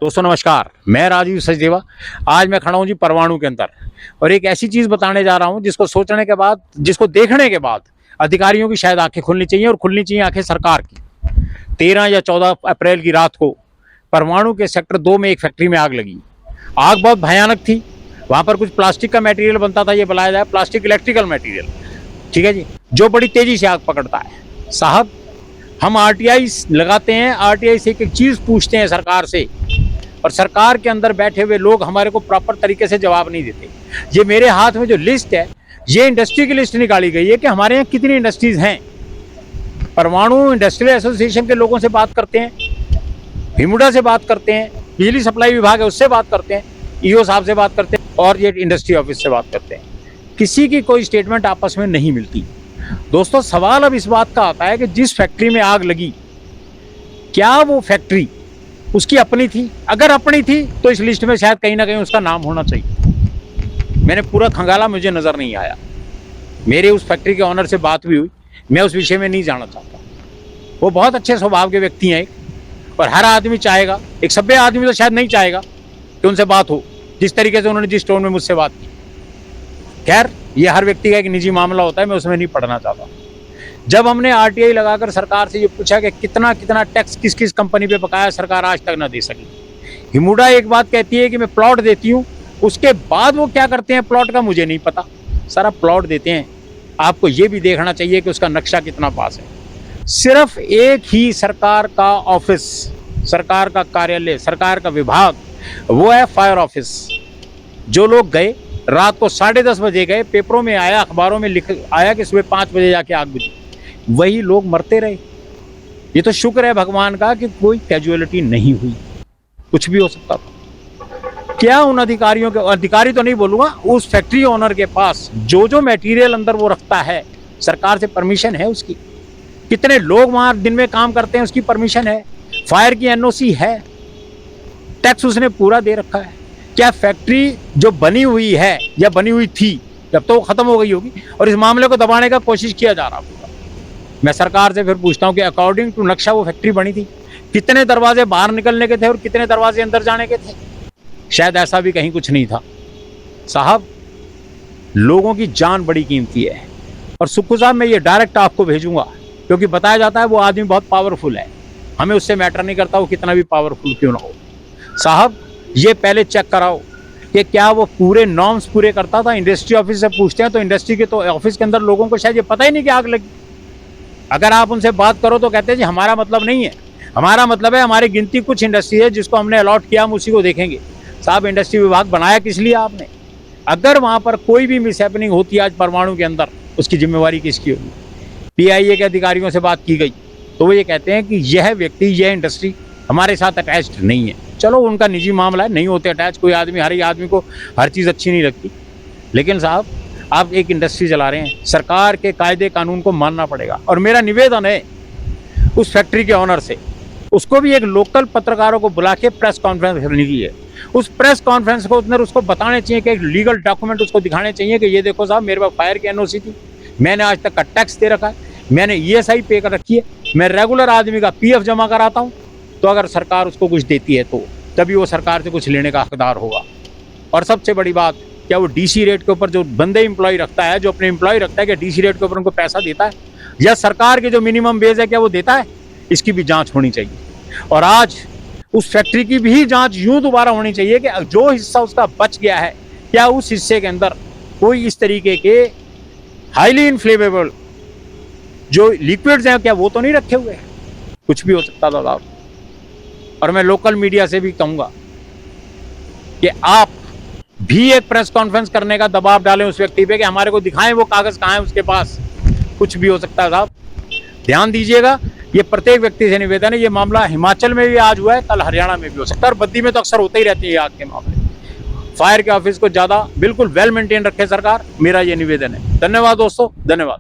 दोस्तों नमस्कार, मैं राजीव सचदेवा। आज मैं खड़ा हूं जी परमाणु के अंदर और एक ऐसी चीज बताने जा रहा हूं जिसको सोचने के बाद, जिसको देखने के बाद अधिकारियों की शायद आंखें खुलनी चाहिए और खुलनी चाहिए आंखें सरकार की। 13 या 14 अप्रैल की रात को परमाणु के सेक्टर 2 में एक फैक्ट्री में आग लगी। आग बहुत भयानक थी। वहां पर कुछ प्लास्टिक का मटेरियल बनता था, ये बताया जाए प्लास्टिक इलेक्ट्रिकल मटेरियल, ठीक है जी, जो बड़ी तेजी से आग पकड़ता है। साहब, हम आरटीआई लगाते हैं, आरटीआई से एक चीज पूछते हैं सरकार से, और सरकार के अंदर बैठे हुए लोग हमारे को प्रॉपर तरीके से जवाब नहीं देते। ये मेरे हाथ में जो लिस्ट है, ये इंडस्ट्री की लिस्ट निकाली गई है कि हमारे यहाँ कितनी इंडस्ट्रीज हैं। परमाणु इंडस्ट्रियल एसोसिएशन के लोगों से बात करते हैं, हिमुडा से बात करते हैं, बिजली सप्लाई विभाग है उससे बात करते हैं, ईओ साहब से बात करते हैं और ये इंडस्ट्री ऑफिस से बात करते हैं। किसी की कोई स्टेटमेंट आपस में नहीं मिलती। दोस्तों, सवाल अब इस बात का आता है कि जिस फैक्ट्री में आग लगी, क्या वो फैक्ट्री उसकी अपनी थी? अगर अपनी थी तो इस लिस्ट में शायद कहीं ना कहीं उसका नाम होना चाहिए। मैंने पूरा खंगाला, मुझे नजर नहीं आया। मेरे उस फैक्ट्री के ऑनर से बात भी हुई, मैं उस विषय में नहीं जानना चाहता। वो बहुत अच्छे स्वभाव के व्यक्ति हैं और हर आदमी चाहेगा, एक सभ्य आदमी तो शायद नहीं चाहेगा कि उनसे बात हो जिस तरीके से उन्होंने जिस टोन में मुझसे बात की। खैर, ये हर व्यक्ति का एक निजी मामला होता है, मैं उसमें नहीं पढ़ना चाहता। जब हमने आरटीआई लगाकर सरकार से ये पूछा कि कितना कितना टैक्स किस किस कंपनी पे बकाया, सरकार आज तक ना दे सकी। हिमुडा एक बात कहती है कि मैं प्लॉट देती हूँ, उसके बाद वो क्या करते हैं प्लॉट का मुझे नहीं पता। सारा प्लॉट देते हैं, आपको ये भी देखना चाहिए कि उसका नक्शा कितना पास है। सिर्फ एक ही सरकार का ऑफिस, सरकार का कार्यालय, सरकार का विभाग, वो है फायर ऑफिस। जो लोग गए रात को 10:30 बजे गए, पेपरों में आया, अखबारों में लिख आया कि सुबह 5 बजे जाके आग बुझी, वही लोग मरते रहे। ये तो शुक्र है भगवान का कि कोई कैजुअलिटी नहीं हुई। कुछ भी हो सकता था। क्या उन अधिकारियों के, अधिकारी तो नहीं बोलूंगा, उस फैक्ट्री ओनर के पास जो मटेरियल अंदर वो रखता है, सरकार से परमिशन है उसकी? कितने लोग वहां दिन में काम करते हैं, उसकी परमिशन है? फायर की एनओसी है? टैक्स उसने पूरा दे रखा है? क्या फैक्ट्री जो बनी हुई है या बनी हुई थी, जब तो वो खत्म हो गई होगी और इस मामले को दबाने का कोशिश किया जा रहा होगा। मैं सरकार से फिर पूछता हूं कि अकॉर्डिंग टू नक्शा वो फैक्ट्री बनी थी, कितने दरवाजे बाहर निकलने के थे और कितने दरवाजे अंदर जाने के थे? शायद ऐसा भी कहीं कुछ नहीं था। साहब, लोगों की जान बड़ी कीमती है। और सुक्कू साहब, मैं ये डायरेक्ट आपको भेजूंगा, क्योंकि बताया जाता है वो आदमी बहुत पावरफुल है। हमें उससे मैटर नहीं करता वो कितना भी पावरफुल क्यों ना हो। साहब, ये पहले चेक कराओ कि क्या वो पूरे नॉर्म्स पूरे करता था। इंडस्ट्री ऑफिस से पूछते हैं तो इंडस्ट्री के तो ऑफिस के अंदर लोगों को शायद ये पता ही नहीं कि आग लगी। अगर आप उनसे बात करो तो कहते हैं जी हमारा मतलब नहीं है, हमारा मतलब है हमारी गिनती कुछ इंडस्ट्री है जिसको हमने अलॉट किया, हम उसी को देखेंगे। साहब, इंडस्ट्री विभाग बनाया किस लिए आपने? अगर वहां पर कोई भी मिसहैपनिंग होती है आज परमाणु के अंदर, उसकी जिम्मेवारी किसकी होगी? पीआईए के अधिकारियों से बात की गई तो वो ये कहते हैं कि यह व्यक्ति, यह इंडस्ट्री हमारे साथ अटैच्ड नहीं है। चलो, उनका निजी मामला है, नहीं होते अटैच। कोई आदमी, हर एक आदमी को हर चीज़ अच्छी नहीं लगती। लेकिन साहब, आप एक इंडस्ट्री चला रहे हैं, सरकार के कायदे कानून को मानना पड़ेगा। और मेरा निवेदन है उस फैक्ट्री के ऑनर से, उसको भी एक लोकल पत्रकारों को बुला के प्रेस कॉन्फ्रेंस करनी चाहिए। उस प्रेस कॉन्फ्रेंस को अंदर उसको बताने चाहिए कि एक लीगल डॉक्यूमेंट उसको दिखाने चाहिए कि ये देखो साहब, मेरे पास फायर की एनओसी थी, मैंने आज तक का टैक्स दे रखा है, मैंने ईएसआई पे कर रखी है, मैं रेगुलर आदमी का पीएफ जमा कराता हूँ। तो अगर सरकार उसको कुछ देती है तो तभी वो सरकार से कुछ लेने का हकदार होगा। और सबसे बड़ी बात, क्या वो डीसी रेट के ऊपर जो बंदे एम्प्लॉय रखता है, जो अपने एम्प्लॉय रखता है, क्या डीसी रेट के ऊपर उनको पैसा देता है? या सरकार के जो मिनिमम वेज है क्या वो देता है? इसकी भी जांच होनी चाहिए। और आज उस फैक्ट्री की भी जांच यूं दोबारा होनी चाहिए कि जो हिस्सा उसका बच गया है, क्या उस हिस्से के अंदर कोई इस तरीके के हाईली इनफ्लेमेबल जो लिक्विड्स हैं, क्या वो तो नहीं रखे हुए? कुछ भी हो सकता था साहब। और मैं लोकल मीडिया से भी कहूंगा कि आप भी एक प्रेस कॉन्फ्रेंस करने का दबाव डालें उस व्यक्ति पे कि हमारे को दिखाएं वो कागज कहाँ है उसके पास। कुछ भी हो सकता है साहब, ध्यान दीजिएगा। ये प्रत्येक व्यक्ति से निवेदन है। ये मामला हिमाचल में भी आज हुआ है, कल हरियाणा में भी हो सकता है, और बद्दी में तो अक्सर होते ही रहते हैं आग के मामले। फायर के ऑफिस को ज्यादा बिल्कुल वेल मेंटेन रखे सरकार, मेरा ये निवेदन है। धन्यवाद दोस्तों, धन्यवाद।